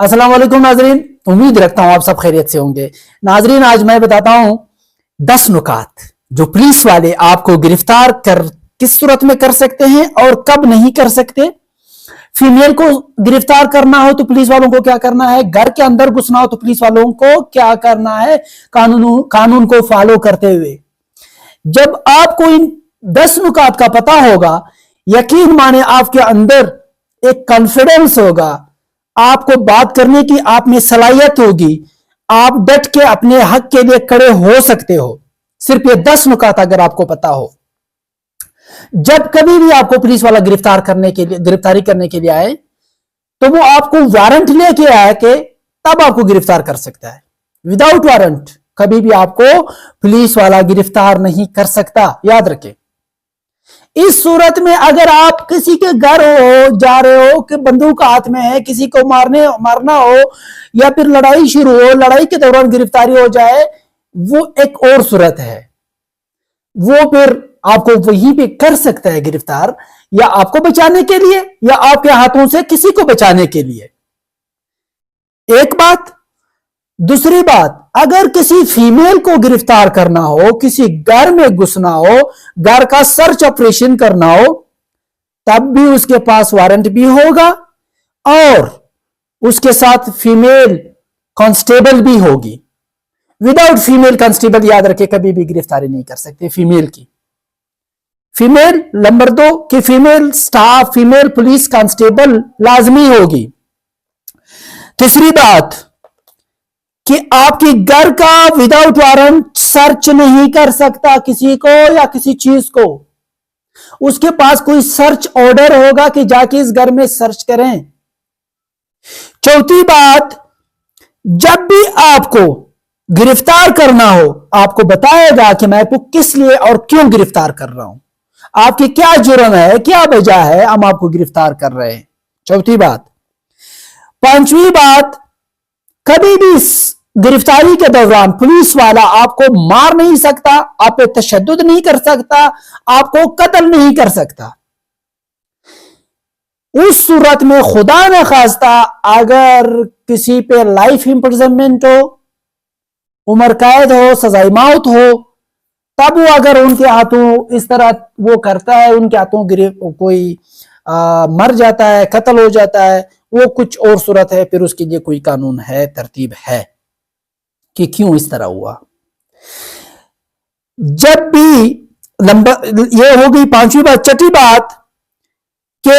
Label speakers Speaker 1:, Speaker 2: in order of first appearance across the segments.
Speaker 1: अस्सलाम वालेकुम नाजरीन, उम्मीद रखता हूं आप सब खैरियत से होंगे। नाजरीन, आज मैं बताता हूं 10 नुकात जो पुलिस वाले आपको गिरफ्तार कर किस सूरत में कर सकते हैं और कब नहीं कर सकते। फीमेल को गिरफ्तार करना हो तो पुलिस वालों को क्या करना है, घर के अंदर घुसना हो तो पुलिस वालों को क्या करना है, कानून को फॉलो करते हुए। जब आपको इन 10 नुकात का पता होगा, यकीन माने आपके अंदर एक कॉन्फिडेंस होगा, आपको बात करने की आप में सलाहियत होगी, आप डट के अपने हक के लिए खड़े हो सकते हो। सिर्फ ये 10 नुकात अगर आपको पता हो, जब कभी भी आपको पुलिस वाला गिरफ्तारी करने के लिए आए तो वो आपको वारंट लेके आए कि तब आपको गिरफ्तार कर सकता है। विदाउट वारंट कभी भी आपको पुलिस वाला गिरफ्तार नहीं कर सकता, याद रखें। इस सूरत में अगर आप किसी के घर हो जा रहे हो कि बंदूक हाथ में है, किसी को मारना हो या फिर लड़ाई शुरू हो, लड़ाई के दौरान गिरफ्तारी हो जाए, वो एक और सूरत है। वो फिर आपको वहीं पे कर सकता है गिरफ्तार, या आपको बचाने के लिए या आपके हाथों से किसी को बचाने के लिए। एक बात। दूसरी बात, अगर किसी फीमेल को गिरफ्तार करना हो, किसी घर में घुसना हो, घर का सर्च ऑपरेशन करना हो, तब भी उसके पास वारंट भी होगा और उसके साथ फीमेल कांस्टेबल भी होगी। विदाउट फीमेल कांस्टेबल, याद रखे, कभी भी गिरफ्तारी नहीं कर सकते फीमेल की। फीमेल नंबर 2 कि female staff, female police constable लाजमी होगी। तीसरी बात कि आपके घर का विदाउट वारंट सर्च नहीं कर सकता किसी को या किसी चीज को। उसके पास कोई सर्च ऑर्डर होगा कि जाके इस घर में सर्च करें। चौथी बात, जब भी आपको गिरफ्तार करना हो, आपको बताएगा कि मैं आपको किस लिए और क्यों गिरफ्तार कर रहा हूं, आपकी क्या जुर्म है, क्या वजह है हम आपको गिरफ्तार कर रहे हैं। चौथी बात। पांचवी बात, कभी भी गिरफ्तारी के दौरान पुलिस वाला आपको मार नहीं सकता, आप पे तशद्दुद नहीं कर सकता, आपको कत्ल नहीं कर सकता। उस सूरत में खुदा न खास्ता अगर किसी पे लाइफ इंप्रिजनमेंट हो, उम्र कैद हो, सजाए मौत हो, तब वो अगर उनके हाथों इस तरह वो करता है, उनके हाथों कोई मर जाता है, कत्ल हो जाता है, वो कुछ और सूरत है। फिर उसके लिए कोई कानून है, तरतीब है कि क्यों इस तरह हुआ। जब भी ये हो गई पांचवी बात। छठी बात कि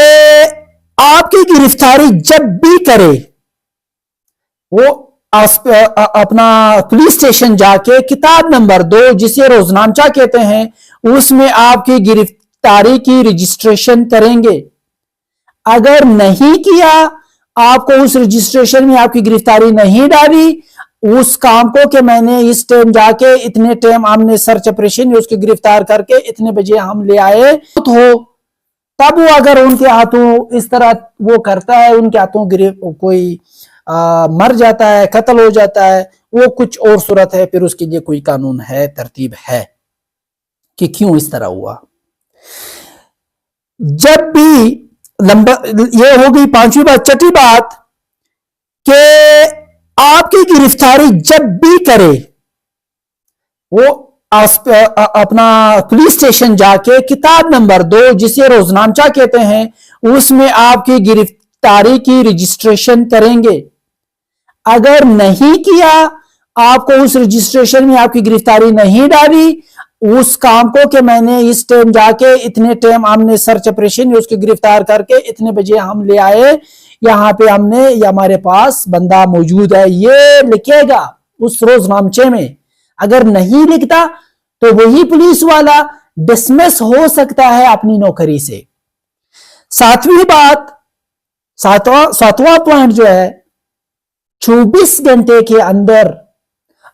Speaker 1: आपकी गिरफ्तारी जब भी करे, वो अपना पुलिस स्टेशन जाके किताब नंबर 2 जिसे रोजनामचा कहते हैं, उसमें आपकी गिरफ्तारी की रजिस्ट्रेशन करेंगे। अगर नहीं किया, आपको उस रजिस्ट्रेशन में आपकी गिरफ्तारी नहीं डाली, उस काम को कि मैंने इस टाइम जाके इतने टाइम हमने सर्च ऑपरेशन उसको गिरफ्तार करके इतने बजे हम ले आए हो, तब वो अगर उनके हाथों इस तरह वो करता है, उनके हाथों कोई मर जाता है, कत्ल हो जाता है, वो कुछ और सूरत है। फिर उसके लिए कोई कानून है, तरतीब है कि क्यों इस तरह हुआ। जब भी ये हो गई पांचवी बात। छठी बात कि आपकी गिरफ्तारी जब भी करे, वो अपना पुलिस स्टेशन जाके किताब नंबर 2 जिसे रोजनामचा कहते हैं, उसमें आपकी गिरफ्तारी की रजिस्ट्रेशन करेंगे। अगर नहीं किया, आपको उस रजिस्ट्रेशन में आपकी गिरफ्तारी नहीं डाली, उस काम को कि मैंने इस टाइम जाके इतने टाइम हमने सर्च ऑपरेशन उसको गिरफ्तार करके इतने बजे हम ले आए, यहां पे हमने या हमारे पास बंदा मौजूद है, ये लिखेगा उस रोजनामचे में। अगर नहीं लिखता तो वही पुलिस वाला डिसमिस हो सकता है अपनी नौकरी से। सातवीं बात, सातवां पॉइंट जो है, 24 घंटे के अंदर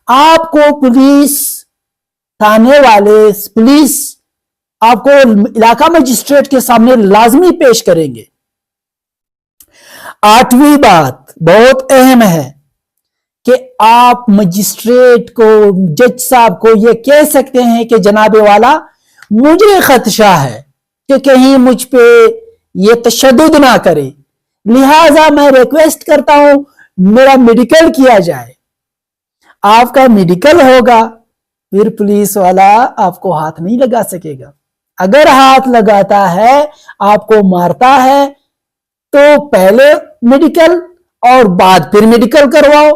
Speaker 1: आपको पुलिस थाने वाले पुलिस आपको इलाका मजिस्ट्रेट के सामने लाजमी पेश करेंगे। आठवीं बात बहुत अहम है कि आप मजिस्ट्रेट को, जज साहब को ये कह सकते हैं कि जनाबे वाला, मुझे खदशा है कि कहीं मुझ पे ये तशद्दुद ना करे, लिहाजा मैं रिक्वेस्ट करता हूं मेरा मेडिकल किया जाए। आपका मेडिकल होगा, फिर पुलिस वाला आपको हाथ नहीं लगा सकेगा। अगर हाथ लगाता है, आपको मारता है, तो पहले मेडिकल और बाद फिर मेडिकल करवाओ।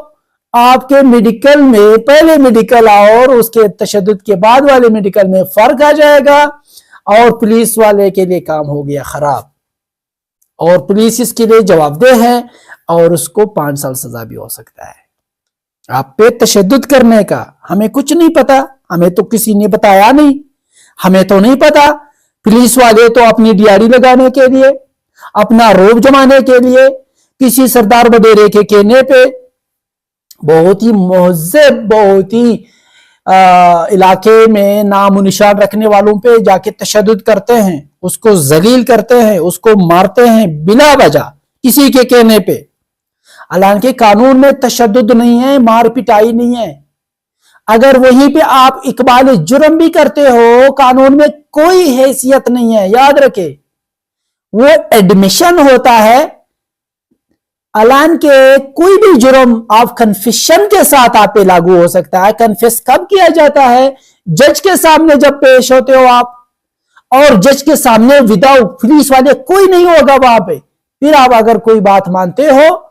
Speaker 1: आपके मेडिकल में पहले मेडिकल और उसके तशद्दुद के बाद वाले मेडिकल में फर्क आ जाएगा, और पुलिस वाले के लिए काम हो गया खराब, और पुलिस इसके लिए जवाबदेह है, और उसको 5 साल सजा भी हो सकता है। आप पे तशद्दुद करने का हमें कुछ नहीं पता, हमें तो किसी ने बताया नहीं, हमें तो नहीं पता। पुलिस वाले तो अपनी दिहाड़ी लगाने के लिए, अपना रोब जमाने के लिए, किसी सरदार वडेरे के कहने पे बहुत ही मुहज़्ज़ब, बहुत ही इलाके में नाम निशान रखने वालों पे जाके तशद्दुद करते हैं, उसको जलील करते हैं, उसको मारते हैं बिला वजह किसी के कहने पे। हालांकि कानून में तशद्दुद नहीं है, मार पिटाई नहीं है। अगर वहीं पे आप इकबाल जुर्म भी करते हो, कानून में कोई हैसियत नहीं है, याद रखे। वो एडमिशन होता है। अलान के कोई भी जुर्म आप कन्फेशन के साथ आप पे लागू हो सकता है। कन्फेस कब किया जाता है? जज के सामने जब पेश होते हो आप, और जज के सामने विदाउट पुलिस वाले कोई नहीं होगा वहां पे, फिर आप अगर कोई बात मानते हो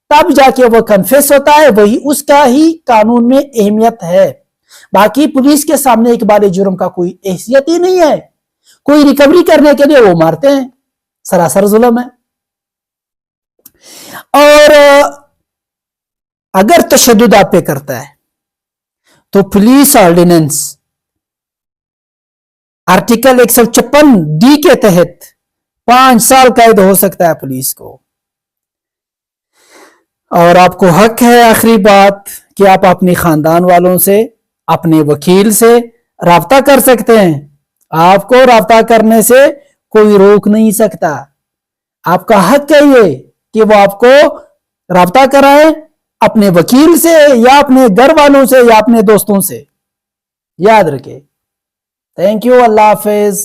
Speaker 1: तब जाके वो कन्फेस होता है। वही उसका ही कानून में अहमियत है। बाकी पुलिस के सामने इकबाल जुर्म का कोई हैसियत ही नहीं है। कोई रिकवरी करने के लिए वो मारते हैं, सरासर जुल्म है। और अगर तशद्दुद आप पे करता है तो पुलिस ऑर्डिनेंस आर्टिकल 156 डी के तहत 5 साल कैद हो सकता है पुलिस को। और आपको हक है, आखिरी बात, कि आप अपने खानदान वालों से, अपने वकील से राब्ता कर सकते हैं। आपको राब्ता करने से कोई रोक नहीं सकता। आपका हक है ये कि वो आपको राब्ता कराए अपने वकील से, या अपने घर वालों से, या अपने दोस्तों से। याद रखे। Thank you. Allah Hafiz.